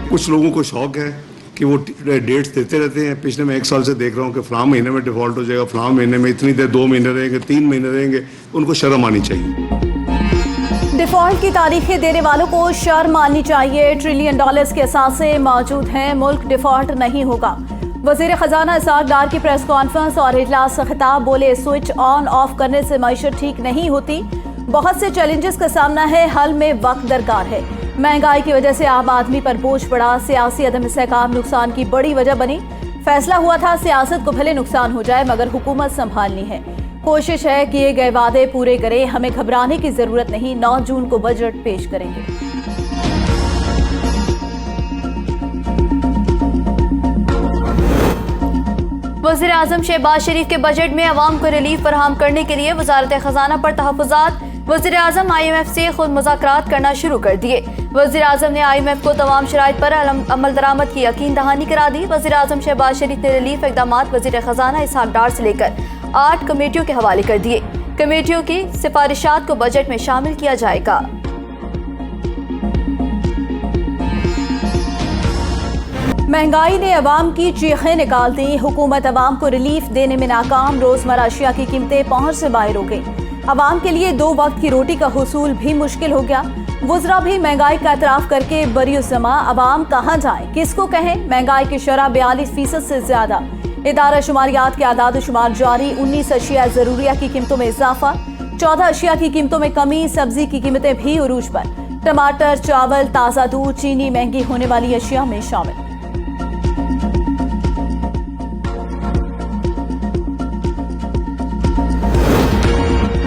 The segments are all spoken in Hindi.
कुछ लोगों को शौक है कि वो डेट्स देते रहते हैं। पिछले मैं 1 साल से देख रहा हूँ कि फलां महीने में डिफॉल्ट हो जाएगा, फलां महीने में इतनी देर, 2 महीने रहेंगे, 3 महीने रहेंगे। उनको शर्म आनी चाहिए। डिफॉल्ट की तारीखें देने वालों को शर्म आनी चाहिए। $1 ट्रिलियन के असासे मौजूद हैं, मुल्क डिफॉल्ट नहीं होगा। वजीर खजाना इसाक डार की प्रेस कॉन्फ्रेंस और इजलास से खिताब, बोले स्विच ऑन ऑफ करने से मईशत ठीक नहीं होती, बहुत से चैलेंजेस का सामना है, हल में वक्त दरकार है। महंगाई की वजह से आम आदमी पर बोझ पड़ा, सियासी अदम इस्तेहकाम नुकसान की बड़ी वजह बनी। फैसला हुआ था सियासत को भले नुकसान हो जाए मगर हुकूमत संभालनी है। कोशिश है किए गए वादे पूरे करें, हमें घबराने की जरूरत नहीं। 9 जून को बजट पेश करेंगे। वज़ीर आज़म शहबाज शरीफ के बजट में अवाम को रिलीफ फराहम करने के लिए वज़ारत खजाना पर तहफ़्फ़ुज़ात। वज़ीर आज़म IMF से खुद मुज़ाकरात करना शुरू कर दिए। वज़ीर आज़म ने IMF को तमाम शराइत पर अमल दरामद की यकीन दहानी करा दी। वज़ीर आज़म शहबाज शरीफ ने रिलीफ इक़दामात वज़ीर खजाना इसहाक़ डार से लेकर 8 कमेटियों के हवाले कर दिए। कमेटियों की सिफारिशात को बजट में शामिल किया जाएगा। महंगाई ने अवाम की चीखें निकाल दी, हुकूमत अवाम को रिलीफ देने में नाकाम। रोजमर्रा अशिया की कीमतें पहुंच से बाहर हो गई। अवाम के लिए 2 वक्त की रोटी का हुसूल भी मुश्किल हो गया। वुज़रा भी महंगाई का एतराफ करके बरियुस्समा, अवाम कहाँ जाए, किसको कहें। महंगाई की शरह 42% से ज्यादा। इदारा शुमारियात के आदाद शुमार जारी। 19 अशिया ज़रूरिया की कीमतों में इजाफा, 14 अशिया की कीमतों में कमी। सब्जी की कीमतें भी उरूज पर। टमाटर, चावल, ताज़ा दूध, चीनी महंगी होने वाली अशिया में शामिल।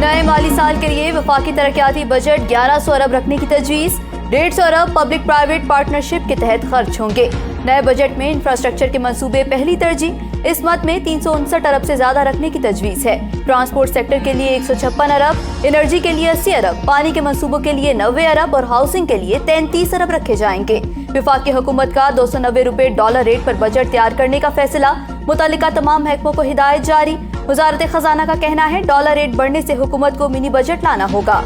नए माली साल के लिए वफाकी तरक्याती बजट 1100 अरब रखने की तजवीज़। 150 अरब पब्लिक प्राइवेट पार्टनरशिप के तहत खर्च होंगे। नए बजट में इंफ्रास्ट्रक्चर के मंसूबे पहली तरजीह। इस मद में 359 अरब से ज्यादा रखने की तजवीज़ है। ट्रांसपोर्ट सेक्टर के लिए 156 अरब, एनर्जी के लिए 80 अरब, पानी के मंसूबों के लिए 90 अरब और हाउसिंग के लिए 33 अरब रखे जाएंगे। वफाकी हुकूमत का 290 रुपए डॉलर रेट पर बजट तैयार करने का फैसला। मुतालिका तमाम महकमों को हिदायत जारी। वजारत खजाना का कहना है डॉलर रेट बढ़ने से हुकूमत को मिनी बजट लाना होगा।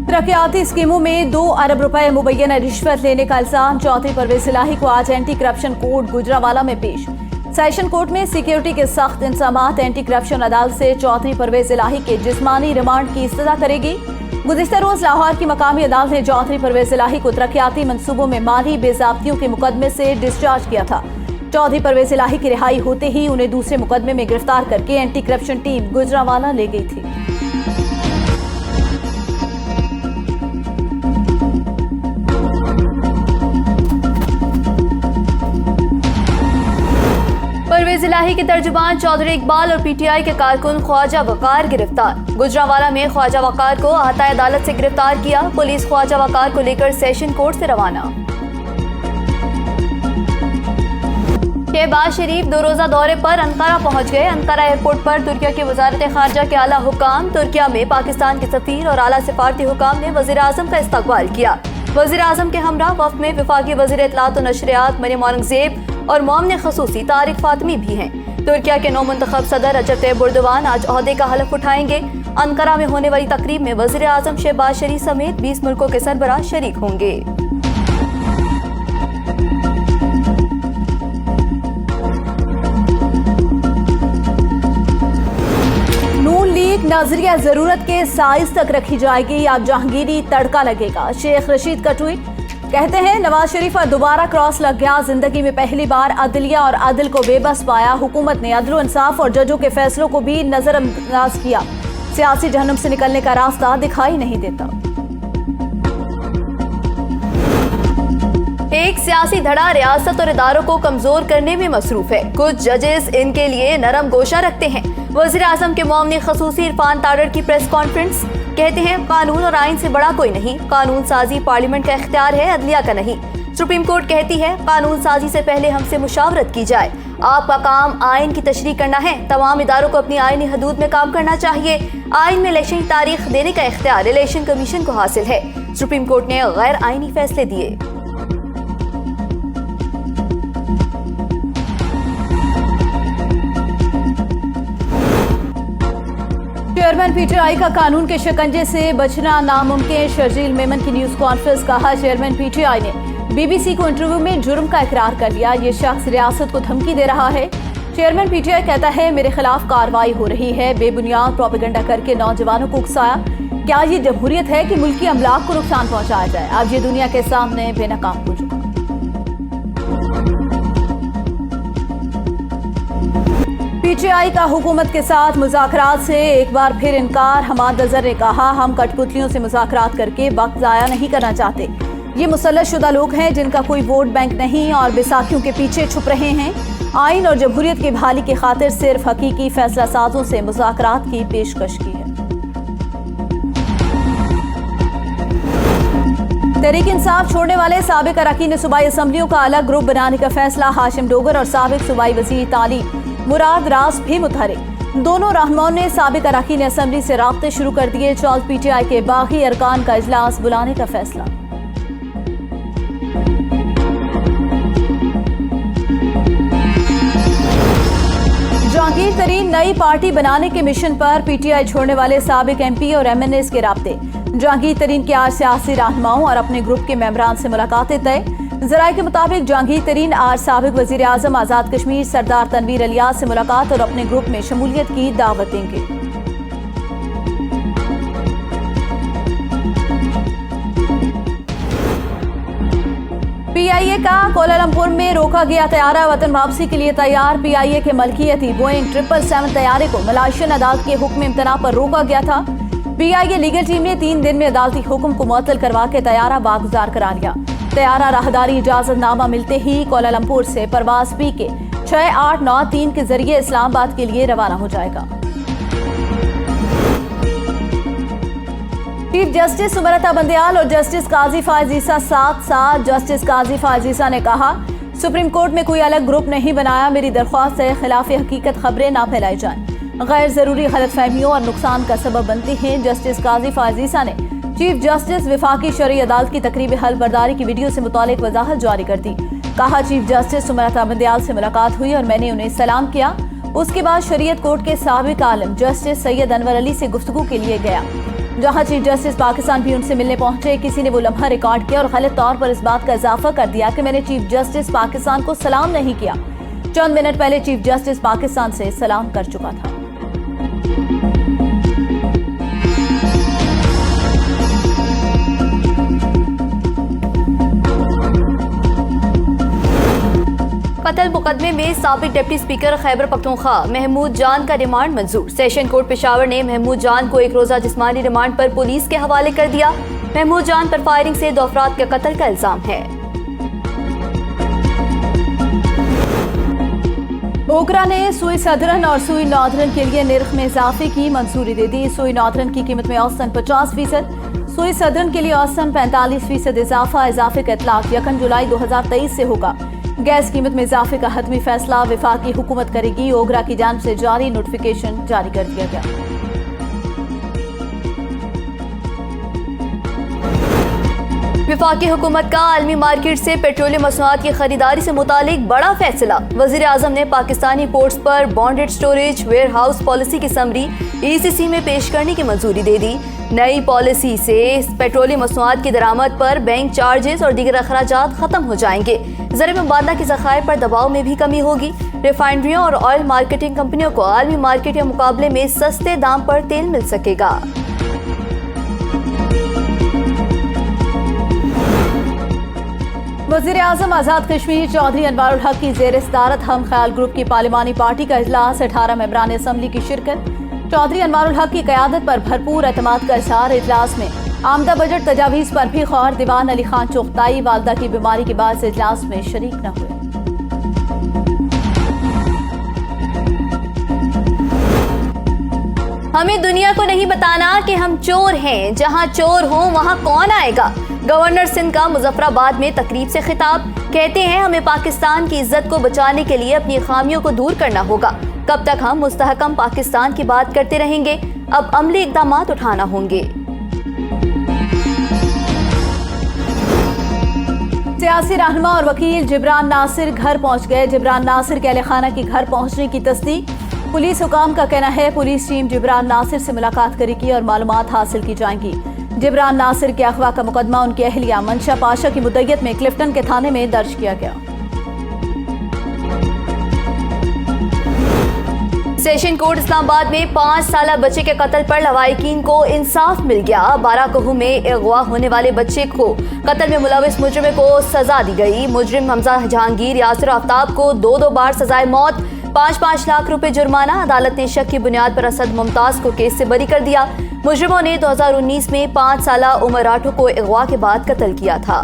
तरक्याती स्कीमों में 2 अरब रुपए मुबैना रिश्वत लेने का इल्जाम। चौधरी परवेज इलाही को आज एंटी करप्शन कोर्ट गुजरावाला में पेश। सेशन कोर्ट में सिक्योरिटी के सख्त इंतजामात। एंटी करप्शन अदालत से चौधरी परवेज इलाही के जिस्मानी रिमांड की इस्तदा करेगी। गुज़िश्ता रोज लाहौर की मकामी अदालत ने चौधरी परवेज इलाही को तरक्याती मंसूबों में माली बेज़ाब्तियों के मुकदमे से डिस्चार्ज किया था। चौधरी परवेज इलाही की रिहाई होते ही उन्हें दूसरे मुकदमे में गिरफ्तार करके एंटी करप्शन टीम गुजरावाला ले गई थी। परवेज इलाही के तर्जुमान चौधरी इकबाल और PTI के कारकुन ख्वाजा वकार गिरफ्तार। गुजरावाला में ख्वाजा वकार को अहाता अदालत से गिरफ्तार किया। पुलिस ख्वाजा वकार को लेकर सेशन कोर्ट से रवाना। शहबाज शरीफ 2 रोजा दौरे पर अंकारा पहुंच गए। अंकारा एयरपोर्ट पर तुर्किया की वजारत खारजा के आला हुकाम, तुर्किया में पाकिस्तान के सफीर और आला सिफारती हुकाम ने वजीर आजम का इस्तकबाल किया। वजीर आजम के हमरा वफ्द में वफाकी वजीर इत्तलात और नशरियात मरियम औरंगजेब और मोमन खसूसी तारिक फातमी भी हैं। तुर्किया के नौ मुंतखब सदर रजब तैयब एर्दोगान आज ओहदे का हलफ उठाएंगे। अंकारा में होने वाली तकरीब में वजीर आजम शहबाज शरीफ समेत 20 मुल्कों के सरबराह शरीक होंगे। नून लीग नजरिया जरूरत के साइज तक रखी जाएगी या जहांगीरी तड़का लगेगा। शेख रशीद का ट्वीट, कहते हैं नवाज शरीफ पर दोबारा क्रॉस लग गया। जिंदगी में पहली बार अदलिया और अदल को बेबस पाया। हुकूमत ने अदल इंसाफ और जजों के फैसलों को भी नजरअंदाज किया। सियासी जहन्नुम से निकलने का रास्ता दिखाई नहीं देता। एक सियासी धड़ा रियासत और इदारों को कमजोर करने में मसरूफ है। कुछ जजेस इनके लिए नरम गोशा रखते हैं। वजीर आजम के मोमनी खसूसी इरफान तारड़ की प्रेस कॉन्फ्रेंस, कहते हैं कानून और आइन से बड़ा कोई नहीं। कानून साजी पार्लियामेंट का इख्तियार है, अदलिया का नहीं। सुप्रीम कोर्ट कहती है कानून साजी से पहले हमसे मुशावरत की जाए। आपका काम आइन की तशरीह करना है। तमाम इदारों को अपनी आइनी हदूद में काम करना चाहिए। आइन में इलेक्शन की तारीख देने का इख्तियार इलेक्शन कमीशन को हासिल है। सुप्रीम कोर्ट ने गैर आइनी फैसले दिए। चेयरमैन पीटीआई का कानून के शिकंजे से बचना नामुमकिन। शर्जील मेमन की न्यूज कॉन्फ्रेंस। कहा चेयरमैन पीटीआई ने बीबीसी को इंटरव्यू में जुर्म का इकरार कर लिया। ये शख्स रियासत को धमकी दे रहा है। चेयरमैन पीटीआई कहता है मेरे खिलाफ कार्रवाई हो रही है। बेबुनियाद प्रोपेगेंडा करके नौजवानों को उकसाया। क्या ये जमहूरियत है कि मुल्की अमलाक को नुकसान पहुंचाया जाए? आज ये दुनिया के सामने बेनकाम हो चुका। पीटीआई का हुकूमत के साथ मुज़ाकरात से एक बार फिर इनकार। हमाद अजहर ने कहा हम कठपुतलियों से मुज़ाकरात करके वक्त ज़ाया नहीं करना चाहते। ये मुसल्लतशुदा लोग हैं जिनका कोई वोट बैंक नहीं और बैसाखियों के पीछे छुप रहे हैं। आइन और जमहूरियत की बहाली की खातिर सिर्फ हकीकी फैसला साजों से मुज़ाकरात की पेशकश की है। तहरीक इंसाफ छोड़ने वाले साबिक अरकान सूबाई असम्बलियों का अलग ग्रुप बनाने का फैसला। हाशिम डोगर और साबिक सूबाई वज़ीर तालीम मुराद रास भी मुतहरिक। दोनों रहनुमाओं ने साबिक अरकान असम्बली से राब्ते शुरू कर दिए। जल्द पीटीआई के बाकी अरकान का इजलास बुलाने का फैसला। जहांगीर तरीन नई पार्टी बनाने के मिशन पर। पीटीआई छोड़ने वाले साबिक एमपी और एमएनएस के राब्ते। जहांगीर तरीन के आज सियासी रहनुमाओं और अपने ग्रुप के मेंबरान से मुलाकातें तय। जराये के मुताबिक जहांगीर तरीन आज साबिक वजीर आजम आजाद कश्मीर सरदार तनवीर अलियास से मुलाकात और अपने ग्रुप में शमूलियत की दावत देंगे। पीआईए का कोलालमपुर में रोका गया तैयारा वतन वापसी के लिए तैयार। पीआईए के मलकियती बोइंग 777 तैयारे को मलाशियन अदालत के हुक्म इम्तना पर रोका गया था। पीआईए लीगल टीम ने 3 दिन में अदालती हुक्म को मुअत्तल करवा के तैयारा बागुजार करा लिया। तैयारा राहदारी इजाजतनामा मिलते ही कोलालमपुर से परवाज पी के 6893 के जरिए इस्लामाबाद के लिए रवाना हो जाएगा। चीफ जस्टिस सुमरता बंदयाल और जस्टिस काजी फायज ईसा साथ साथ। जस्टिस काजी फायज ईसा ने कहा सुप्रीम कोर्ट में कोई अलग ग्रुप नहीं बनाया। मेरी दरख्वास्त है खिलाफ हकीकत खबरें ना फैलाई जाएं, गैर जरूरी गलतफहमियों और नुकसान का सबब बनती हैं। जस्टिस काजी फायज ईसा ने चीफ जस्टिस वफाकी शरई अदालत की तकरीब हल बर्दारी की वीडियो से मुतालिक वजाहत जारी कर दी। कहा चीफ जस्टिस सुमरता बंदयाल से मुलाकात हुई और मैंने उन्हें सलाम किया। उसके बाद शरीयत कोर्ट के साबिक आलम जस्टिस सैयद अनवर अली से गुफ्तगू के लिए गया, जहां चीफ जस्टिस पाकिस्तान भी उनसे मिलने पहुंचे। किसी ने वो लम्हा रिकॉर्ड किया और गलत तौर पर इस बात का इजाफा कर दिया कि मैंने चीफ जस्टिस पाकिस्तान को सलाम नहीं किया। चंद मिनट पहले चीफ जस्टिस पाकिस्तान से सलाम कर चुका था। कत्ल मुकदमे में साबिक डिप्टी स्पीकर खैबर पख्तूनख्वा महमूद जान का रिमांड मंजूर। सेशन कोर्ट पेशावर ने महमूद जान को 1 रोजा जिस्मानी रिमांड पर पुलिस के हवाले कर दिया। महमूद जान पर फायरिंग से 2 अफराद के कत्ल का इल्जाम है। ओकरा ने सुई सदरन और सुई नॉर्दर्न के लिए निर्ख में इजाफे की मंजूरी दे दी। सुई नॉर्दर्न की कीमत में औसतन 50%, सुई सदरन के लिए औसतन 45% इजाफा। इजाफे का इतलाक 1 जुलाई 2023 से होगा। गैस कीमत में इजाफे का हतमी फैसला वफाकी हुकूमत करेगी। ओगरा की जानिब से जारी नोटिफिकेशन जारी कर दिया गया। वफाकी हुकूमत का आलमी मार्केट से पेट्रोलियम मसनूआत की खरीदारी से मुतालिक बड़ा फैसला। वज़ीर आज़म ने पाकिस्तानी पोर्ट्स पर bonded storage warehouse policy की समरी ECC में पेश करने की मंजूरी दे दी। नई पॉलिसी से पेट्रोलियम मसनूआत की दरामद पर बैंक चार्जेस और दीगर अखराजात खत्म हो जाएंगे। ज़र मुबादला के ज़खायर पर दबाव में भी कमी होगी। रिफाइनरियों और ऑयल मार्केटिंग कंपनियों को आलमी मार्केट के मुकाबले में सस्ते दाम पर तेल मिल सकेगा। वज़ीर आज़म आज़ाद कश्मीर चौधरी अनवारुल हक की ज़ेर सदारत हम ख्याल ग्रुप की पार्लिमानी पार्टी का इजलास। 18 मेंबरान असम्बली की शिरकत। चौधरी अनवारुल हक की क़यादत पर भरपूर एतमाद का इज़हार। इजलास में आमदा बजट तजावीज़ पर भी खौर। दीवान अली खान चोगताई वालदा की बीमारी के बाद से इजलास में शरीक न हुए। हमें दुनिया को नहीं बताना कि हम चोर हैं, जहां चोर हो वहां कौन आएगा। गवर्नर सिंध का मुजफ्फराबाद में तकरीब से खिताब। कहते हैं हमें पाकिस्तान की इज्जत को बचाने के लिए अपनी खामियों को दूर करना होगा। कब तक हम मुस्तहकम पाकिस्तान की बात करते रहेंगे? अब अमली इक़दाम उठाना होंगे। सियासी रहनुमा और वकील जिब्रान नासिर घर पहुंच गए। जिब्रान नासिर के अहल खाना की घर पहुंचने की तस्दीक। पुलिस हुकाम का कहना है पुलिस टीम जिब्रान नासिर से मुलाकात करेगी और मालूमात हासिल की जाएंगी। जिब्रान नासिर के अगवा का मुकदमा उनकी अहलिया मंशा पाशा की मुद्दत में क्लिफ्टन के थाने में दर्ज किया गया। सेशन कोर्ट इस्लामाबाद में 5 साला बच्चे के कत्ल पर लवाहिकीन को इंसाफ मिल गया। बाराकहू में अगवा होने वाले बच्चे को कत्ल में मुलविस मुजरिम को सजा दी गई। मुजरिम हमजा जहांगीर यासिर आफ्ताब को 2 बार सजाए मौत, 5-5 लाख रुपए जुर्माना। अदालत ने शक की बुनियाद पर असद मुमताज को केस से बरी कर दिया। मुजरिमों ने 2019 में 5 साला उमर राठो को अगवा के बाद कत्ल किया था।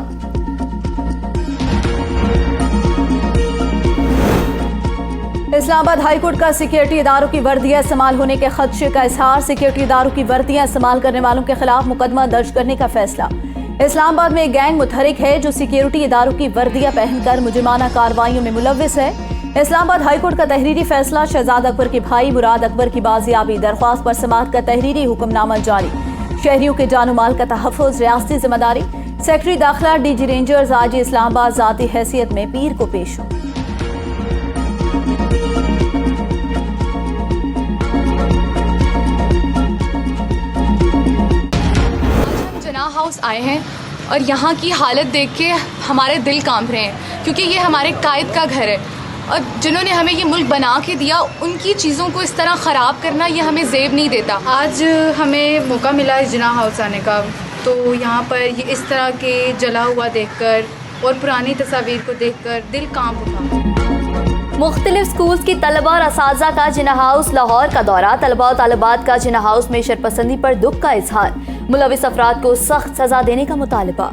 इस्लामाबाद हाईकोर्ट का सिक्योरिटी इदारों की वर्दियां इस्तेमाल होने के खदशे का इजहार। सिक्योरिटी इदारों की वर्दियां इस्तेमाल करने वालों के खिलाफ मुकदमा दर्ज करने का फैसला। इस्लामाबाद में एक गैंग मुतहरिक है जो सिक्योरिटी इदारों की वर्दियां पहनकर मुजरिमाना कार्रवाइयों में मुलविस है। इस्लामाबाद हाईकोर्ट का तहरीरी फैसला। शहजाद अकबर के भाई मुराद अकबर की बाजियाबी, दरख्वास्त पर समाअत का तहरीरी हुक्मनामा जारी। शहरियों के जानो माल का तहफ़्फ़ुज़ रियासती जिम्मेदारी। सेक्रेटरी दाखिला डीजी रेंजर्स आज इस्लामाबाद ज़ाती हैसियत में पीर को पेश हों। हाउस आए हैं और यहाँ की हालत देख के हमारे दिल कांप रहे हैं, क्योंकि ये हमारे कायद का घर है और जिन्होंने हमें ये मुल्क बना के दिया उनकी चीज़ों को इस तरह ख़राब करना ये हमें ज़ेब नहीं देता। आज हमें मौका मिला है जिन्ना हाउस आने का, तो यहाँ पर ये इस तरह के जला हुआ देखकर और पुरानी तस्वीर को देखकर दिल कांप उठा। मुख्तलिफ स्कूल्स की तलबा और असातिज़ा का जिन्ना हाउस लाहौर का दौरा। तलबा और तालिबात का जिन्ना हाउस में शरपसंदी पर दुख का इजहार। मुलविस अफराद को सख्त सजा देने का मुतालबा।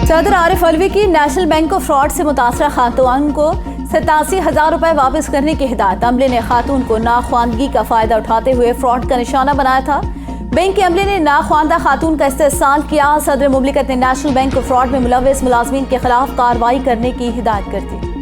सदर आरिफ अलवी की नेशनल बैंक ऑफ फ्रॉड से मुतासरा खातून को 87,000 रुपए वापस करने की हिदायत। अमले ने खातून को नाख्वानगी का फायदा उठाते हुए फ्रॉड का निशाना बनाया था। बैंक के अमले ने नाख्वानदा खातून का इस्तेहसाल किया। सदर मुमलिकत ने नेशनल बैंक ऑफ फ्रॉड में मुलविस मुलाजमीन के खिलाफ कार्रवाई करने की हिदायत कर दी।